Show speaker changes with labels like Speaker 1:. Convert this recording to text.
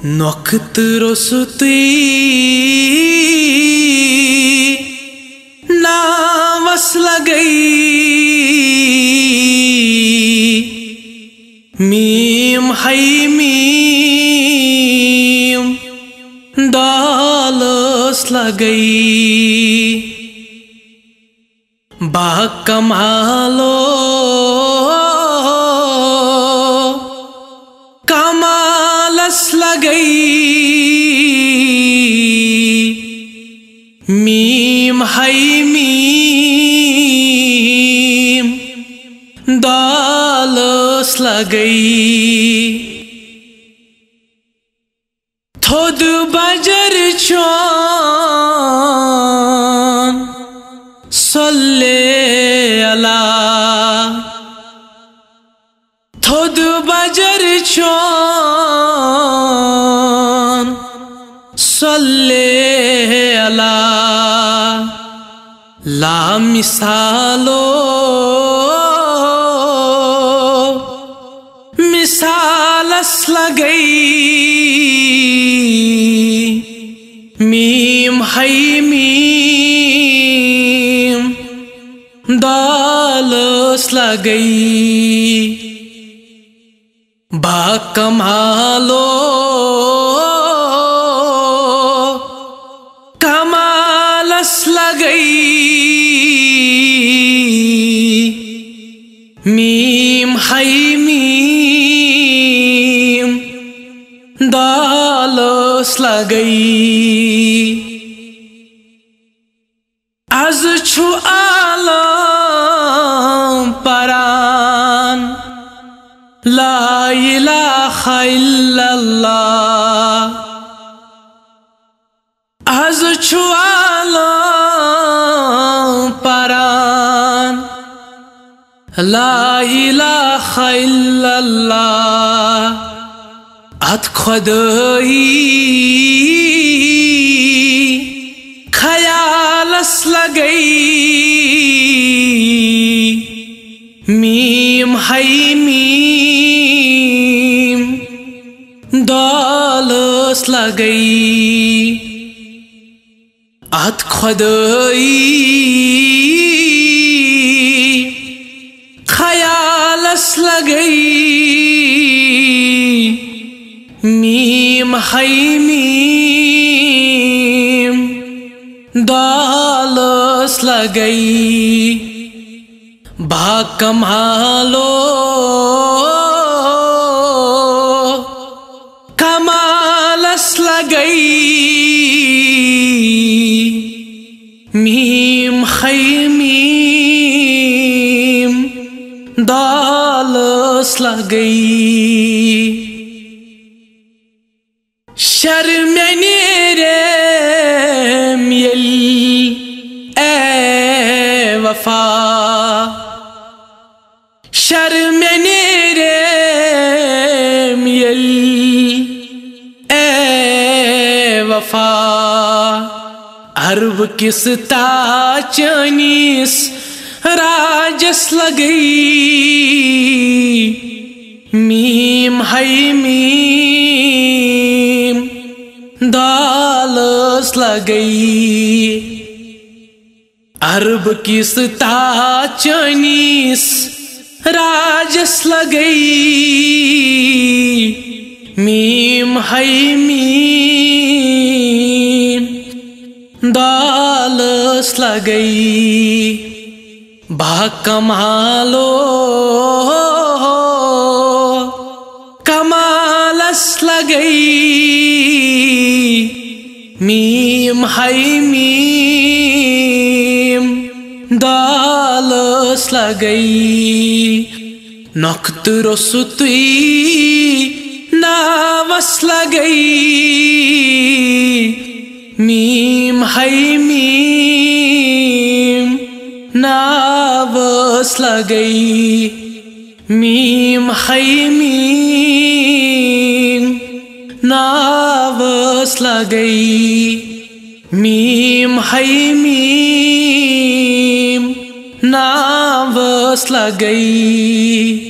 Speaker 1: नोखतरो सुती नावस लगई मीम है मीम दालस लगई बाकमालो कमालस लगई मीम है मीम दालस लगई थोद बजर चौन सल्ले अला थोद बजर चौन सल्ले अला ला मिसालो मिसालस लगई मीम है मीम दालस लगई बाकमालो कमालस लगई मीम है मीम दालस लगई आज छु आलम परान ला इलाहा इल्लल्लाह आज छु आलम परान ला इलाहा इल्लल्लाह अत खुदाई ख्यालस लगई मीम है मीम दालस लगई अत खुदाई ख्यालस लगई मीम है मीम दालस लगई बाकमालो कमालस लगई मीम है मीम दालस लगई शर्मने रे मिल ए वफा शर्मने रे मिल ए वफा अरब किस ताचनीस राजस लगई मीम है मीम दालस लगई अरब किस ताचनीस राजस लगई मीम है मीम दालस लगई बाकमालो कमालस लगई मीम है मीम दालस लगई नोखतरो सुती नावस लगई मीम है मीम नावस लगई मीम है मीम नावस लगई मीम है मीम नावस लगई।